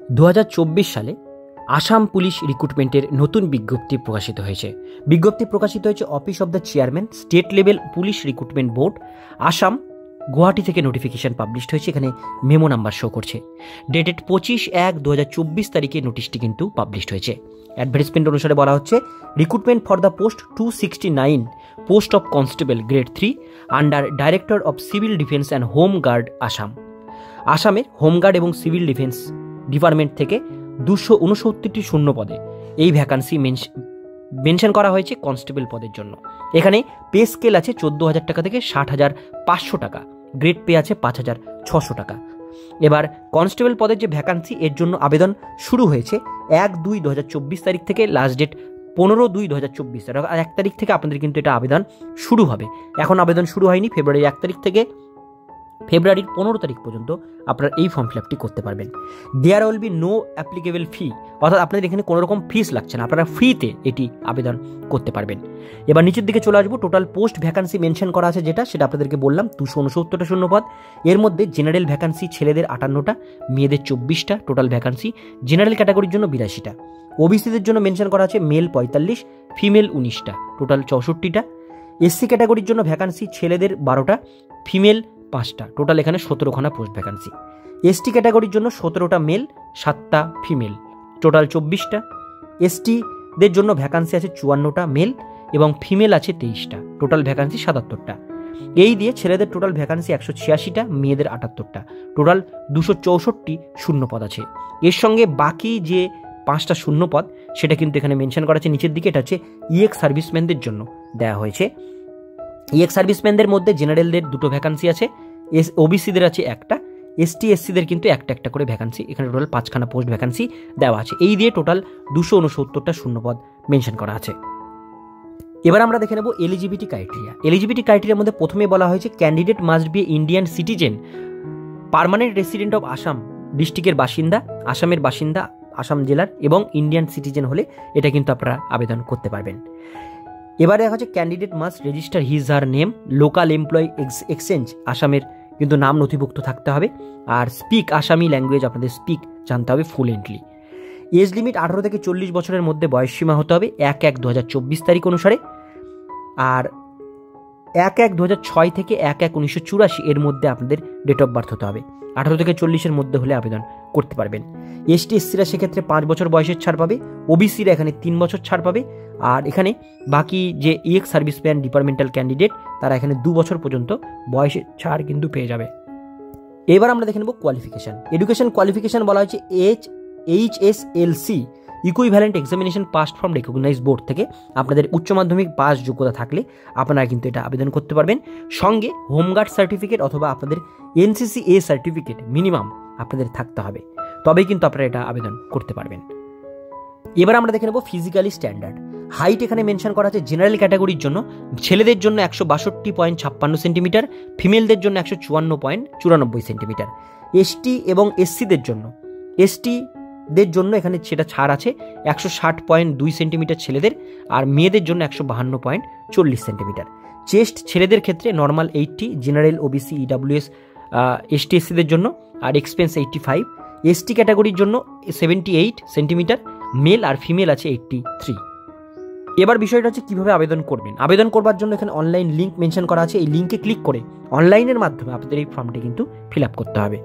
2024 সালে আসাম পুলিশ রিক্রুটমেন্টের নতুন বিজ্ঞপ্তি প্রকাশিত হয়েছে। বিজ্ঞপ্তি প্রকাশিত হয়েছে office of the chairman, state level police recruitment board, Assam, Guwahati থেকে নোটিফিকেশন পাবলিশড হয়েছে। এখানে মেমো নাম্বার শো করছে। ডেটেড 25/1/2024 তারিখে নোটিশটি কিন্তু পাবলিশড হয়েছে। অ্যাডভার্টাইজমেন্ট অনুসারে বলা হচ্ছে recruitment for the post 269 post of constable grade 3 under director of civil defence and home guard Assam. আসামের হোমগার্ড এবং সিভিল ডিফেন্স ডিপার্টমেন্ট থেকে 269টি শূন্য পদে এই ভ্যাকান্সি মেনশন করা হয়েছে কনস্টেবল পদের জন্য। এখানে পে স্কেল আছে 14,000 টাকা থেকে 60,500 টাকা, গ্রেড পে আছে 5,600 টাকা। এবার কনস্টেবল পদের যে ভ্যাকান্সি এর জন্য আবেদন শুরু হয়েছে 1/2/2024 তারিখ থেকে, লাস্ট ডেট 15/2/2024 তারিখ। আর 1 তারিখ থেকে আপনাদের কিন্তু এটা আবেদন শুরু হবে। এখন আবেদন শুরু হয়নি, ফেব্রুয়ারি 1 তারিখ থেকে ফেব্রুয়ারির 15 তারিখ পর্যন্ত আপনারা এই ফর্ম ফিল আপটি করতে পারবেন। There will be no applicable fee, অর্থাৎ আপনাদের এখানে কোনো রকম ফিস লাগছে না, আপনারা ফ্রিতে এটি আবেদন করতে পারবেন। এবার নিচের দিকে চলে আসবো। টোটাল পোস্ট ভ্যাকান্সি মেনশন করা আছে সেটা আপনাদেরকে বললাম 269টা শূন্যপদ। এর মধ্যে জেনারেল ভ্যাকান্সি ছেলেদের 58টা, মেয়েদের 24টা টোটাল ভ্যাকান্সি। জেনারেল ক্যাটাগরির জন্য 82টা। ওবিসিদের জন্য মেনশন করা আছে মেল 45, ফিমেল 19টা, টোটাল 64টা। এসসি ক্যাটাগরির জন্য ভ্যাকান্সি ছেলেদের 12টা, ফিমেল 5টা, টোটাল এখানে 17খানা পোস্ট ভ্যাকান্সি। এসটি ক্যাটাগরির জন্য 17টা মেল, 7টা ফিমেল, টোটাল 24টা। এসটিদের জন্য ভ্যাকান্সি আছে 54টা মেল এবং ফিমেল আছে 23টা, টোটাল ভ্যাকান্সি 77টা। এই দিয়ে ছেলেদের টোটাল ভ্যাকান্সি 186টা, মেয়েদের 78টা, টোটাল 264টি শূন্যপদ আছে। এর সঙ্গে বাকি যে 5টা শূন্যপদ সেটা কিন্তু এখানে মেনশন করা আছে নিচের দিকে। এটা হচ্ছে ইএক্স সার্ভিসম্যানদের জন্য দেওয়া হয়েছে। ইএক্স সার্ভিসম্যানদের মধ্যে জেনারেলদের 2টো ভ্যাকান্সি আছে, ওবিসিদের আছে 1টা, এসটি এসসিদের কিন্তু একটা একটা করে ভ্যাকান্সি, এখানে টোটাল 5খানা পোস্ট ভ্যাকান্সি দেওয়া আছে। এই দিয়ে টোটাল 269টা শূন্যপদ মেনশন করা আছে। এবার আমরা দেখে নেব এলিজিবিলিটি ক্রাইটেরিয়া। এলিজিবিলিটি ক্রাইটেরিয়ার মধ্যে প্রথমে বলা হয়েছে candidate must be Indian citizen, permanent resident of Assam ডিস্ট্রিক্টের বাসিন্দা, আসামের বাসিন্দা, আসাম জেলার, এবং ইন্ডিয়ান সিটিজেন হলে এটা কিন্তু আপনারা আবেদন করতে পারবেন। এবারে দেখা যাচ্ছে candidate must register his her name local employee exchange, আসামের কিন্তু নাম নথিভুক্ত থাকতে হবে। আর স্পিক আসামি ল্যাঙ্গুয়েজ আপনাদের স্পিক জানতে হবে ফ্লুয়েন্টলি। এজ লিমিট 18 থেকে 40 বছরের মধ্যে বয়সসীমা হতে হবে 1/1/2024 তারিখ অনুসারে। আর 1/1/2006 থেকে 1/1/1984 এর মধ্যে আপনাদের ডেট অফ বার্থ হতে হবে। 18 থেকে 40-এর মধ্যে হলে আবেদন করতে পারবেন। এসটি এসসিরা সেক্ষেত্রে 5 বছর বয়সের ছাড় পাবে, ওবিসিরা এখানে 3 বছর ছাড় পাবে। আর এখানে বাকি যে ইএক্স সার্ভিসম্যান ডিপার্টমেন্টাল ক্যান্ডিডেট তারা এখানে 2 বছর পর্যন্ত বয়সের ছাড় কিন্তু পেয়ে যাবে। এবার আমরা দেখে নেব কোয়ালিফিকেশান। এডুকেশন কোয়ালিফিকেশান বলা হয়েছে HSLC equivalent examination passed from recognized board থেকে আপনাদের উচ্চ মাধ্যমিক পাস যোগ্যতা থাকলে আপনারা কিন্তু এটা আবেদন করতে পারবেন। সঙ্গে হোমগার্ড সার্টিফিকেট অথবা আপনাদের NCCA সার্টিফিকেট মিনিমাম আপনাদের থাকতে হবে, তবেই কিন্তু আপনারা এটা আবেদন করতে পারবেন। এবার আমরা দেখে নেব ফিজিক্যালি স্ট্যান্ডার্ড। হাইট এখানে মেনশন করা আছে জেনারেল ক্যাটাগরির জন্য ছেলেদের জন্য 162.56 সেন্টিমিটার, ফিমেলদের জন্য 154.94 সেন্টিমিটার। এসটি এবং এসসিদের জন্য এখানে সেটা ছাড় আছে 160.2 সেন্টিমিটার ছেলেদের, আর মেয়েদের জন্য 152.40 সেন্টিমিটার। চেস্ট ছেলেদের ক্ষেত্রে normal 80, general, OBC, EWS, ST এসসিদের জন্য, আর এক্সপেন্স 85। এসটি ক্যাটাগরির জন্য 78 সেন্টিমিটার মেল, আর ফিমেল আছে 83। এবার বিষয়টা হচ্ছে কীভাবে আবেদন করবেন। আবেদন করবার জন্য এখানে অনলাইন লিঙ্ক মেনশন করা আছে, এই লিঙ্কে ক্লিক করে অনলাইনের মাধ্যমে আপনাদের এই ফর্মটি কিন্তু ফিল আপ করতে হবে।